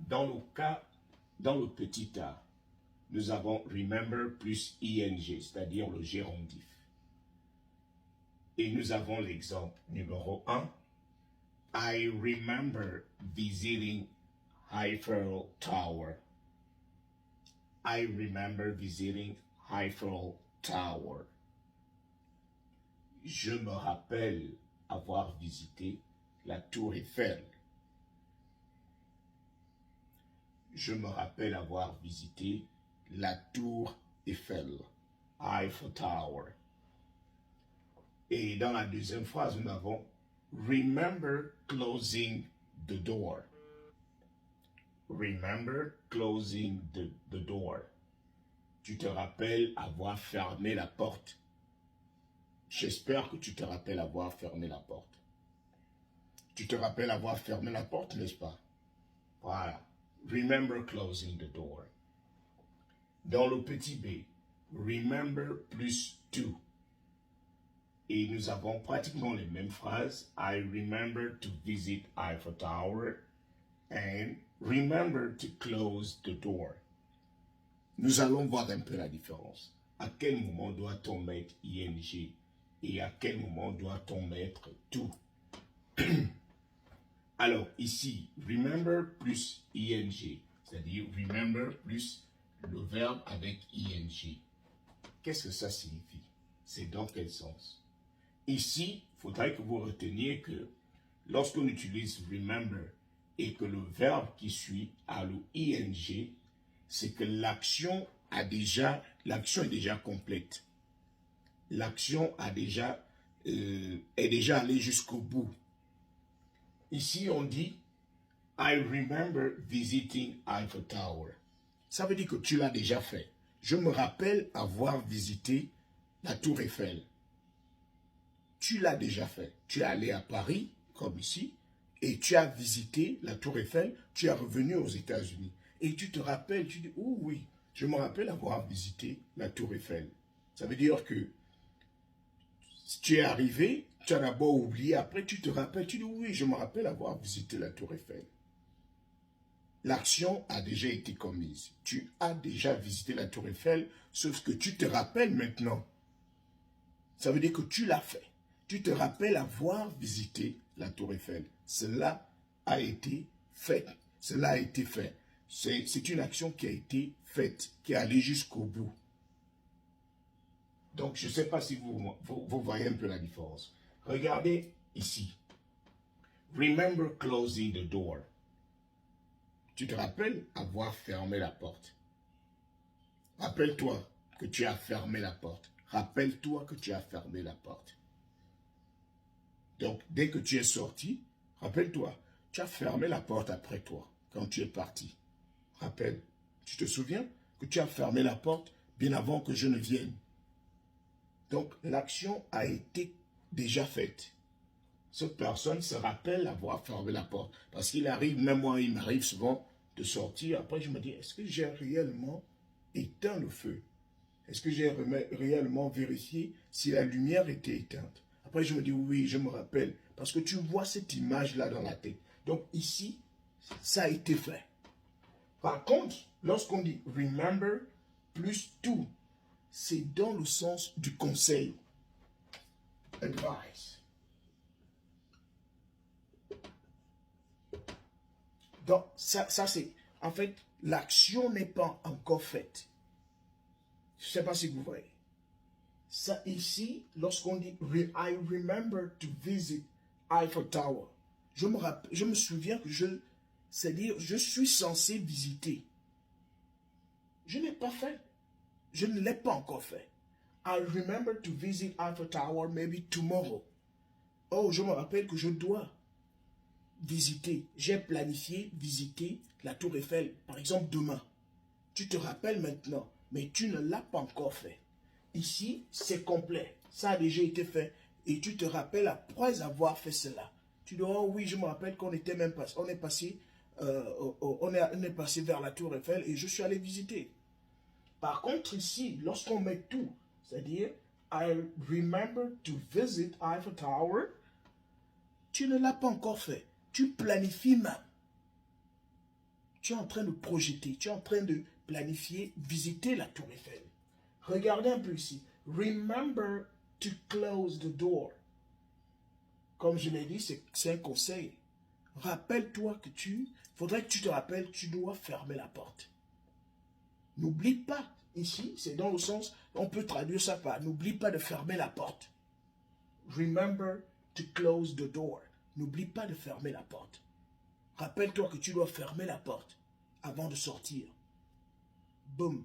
Dans le petit a, nous avons remember plus ing, c'est-à-dire le gérondif. Et nous avons l'exemple numéro 1. I remember visiting Eiffel Tower. I remember visiting Eiffel Tower. Je me rappelle avoir visité la tour Eiffel. Je me rappelle avoir visité la tour Eiffel, Eiffel Tower. Et dans la deuxième phrase, nous avons remember closing the door. Remember closing the door. Tu te rappelles avoir fermé la porte. J'espère que tu te rappelles avoir fermé la porte. Tu te rappelles avoir fermé la porte, n'est-ce pas? Voilà. Remember closing the door. Dans le petit b, remember plus to. Et nous avons pratiquement les mêmes phrases. I remember to visit Eiffel Tower and remember to close the door. Nous allons voir un peu la différence. À quel moment doit-on mettre ing et à quel moment doit-on mettre to? Alors ici, remember plus ing, c'est-à-dire remember plus le verbe avec ing. Qu'est-ce que ça signifie? C'est dans quel sens? Ici, il faudrait que vous reteniez que lorsqu'on utilise remember et que le verbe qui suit a le ing, c'est que l'action est déjà complète. L'action est déjà allée jusqu'au bout. Ici, on dit I remember visiting Eiffel Tower. Ça veut dire que tu l'as déjà fait. Je me rappelle avoir visité la tour Eiffel. Tu l'as déjà fait. Tu es allé à Paris, comme ici, et tu as visité la tour Eiffel, tu es revenu aux États-Unis. Et tu te rappelles, tu dis, oh oui, je me rappelle avoir visité la tour Eiffel. Ça veut dire que tu es arrivé, tu as d'abord oublié, après tu te rappelles, tu dis, oui, je me rappelle avoir visité la tour Eiffel. L'action a déjà été commise. Tu as déjà visité la tour Eiffel, sauf que tu te rappelles maintenant. Ça veut dire que tu l'as fait. Tu te rappelles avoir visité la tour Eiffel. Cela a été fait. Cela a été fait. C'est une action qui a été faite, qui est allée jusqu'au bout. Donc, je ne sais pas si vous voyez un peu la différence. Regardez ici. Remember closing the door. Tu te rappelles avoir fermé la porte. Rappelle-toi que tu as fermé la porte. Rappelle-toi que tu as fermé la porte. Donc, dès que tu es sorti, rappelle-toi, tu as fermé la porte après toi, quand tu es parti. Rappelle, tu te souviens que tu as fermé la porte bien avant que je ne vienne. Donc, l'action a été déjà faite. Cette personne se rappelle avoir fermé la porte. Parce qu'il arrive, même moi, il m'arrive souvent de sortir. Après, je me dis, est-ce que j'ai réellement éteint le feu? Est-ce que j'ai réellement vérifié si la lumière était éteinte? Après, je me dis, oui, je me rappelle. Parce que tu vois cette image-là dans la tête. Donc, ici, ça a été fait. Par contre, lorsqu'on dit remember plus to, c'est dans le sens du conseil. Advice. Donc, ça c'est... En fait, l'action n'est pas encore faite. Je ne sais pas si vous voyez. Ça ici, lorsqu'on dit I remember to visit Eiffel Tower, je me souviens que c'est-à-dire, je suis censé visiter. Je n'ai pas fait. Je ne l'ai pas encore fait. I remember to visit Eiffel Tower maybe tomorrow. Oh, je me rappelle que je dois visiter. J'ai planifié visiter la tour Eiffel, par exemple demain. Tu te rappelles maintenant, mais tu ne l'as pas encore fait. Ici, c'est complet. Ça a déjà été fait. Et tu te rappelles après avoir fait cela. Tu dis, oh oui, je me rappelle qu'on était même passé, on est passé vers la tour Eiffel et je suis allé visiter. Par contre, ici, lorsqu'on met tout, c'est-à-dire, I remember to visit Eiffel Tower, tu ne l'as pas encore fait. Tu planifies même. Tu es en train de projeter, tu es en train de planifier, visiter la Tour Eiffel. Regardez un peu ici. Remember to close the door. Comme je l'ai dit, c'est un conseil. Rappelle-toi que faudrait que tu te rappelles, tu dois fermer la porte. N'oublie pas, ici, c'est dans le sens, on peut traduire ça par, n'oublie pas de fermer la porte. Remember to close the door. N'oublie pas de fermer la porte. Rappelle-toi que tu dois fermer la porte avant de sortir. Boum.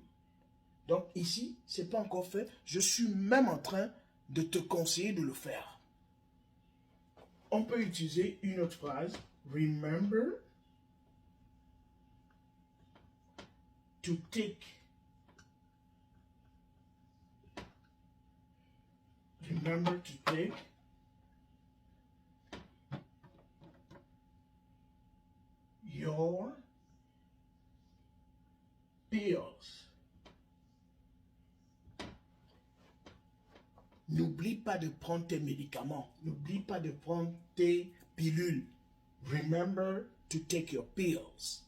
Donc ici, ce n'est pas encore fait. Je suis même en train de te conseiller de le faire. On peut utiliser une autre phrase. Remember to take. Remember to take your pills. N'oublie pas de prendre tes médicaments. N'oublie pas de prendre tes pilules. Remember to take your pills.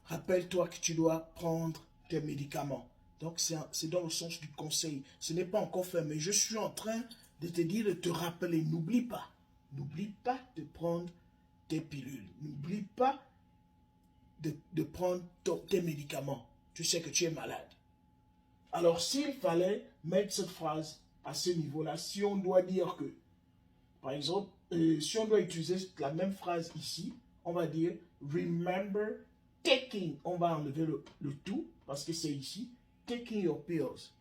Rappelle-toi que tu dois prendre tes médicaments. Donc, c'est dans le sens du conseil. Ce n'est pas encore fait, mais je suis en train de te dire de te rappeler. N'oublie pas. N'oublie pas de prendre tes pilules. N'oublie pas de prendre tes médicaments. Tu sais que tu es malade. Alors, s'il fallait mettre cette phrase à ce niveau-là, si on doit dire que, par exemple, si on doit utiliser la même phrase ici, on va dire « Remember taking ». On va enlever le tout, parce que c'est ici « Taking your pills ».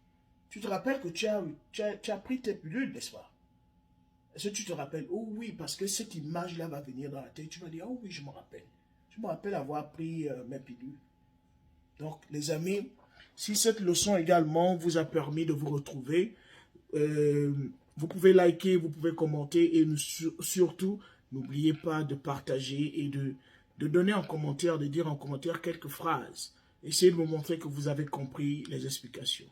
Tu te rappelles que tu as pris tes pilules, n'est-ce pas? Est-ce que tu te rappelles? Oh oui, parce que cette image-là va venir dans la tête. Tu vas dire « Oh oui, je me rappelle. Je me rappelle avoir pris mes pilules ». Donc, les amis, si cette leçon également vous a permis de vous retrouver, vous pouvez liker, vous pouvez commenter et surtout, n'oubliez pas de partager et de donner en commentaire, de dire en commentaire quelques phrases. Essayez de me montrer que vous avez compris les explications.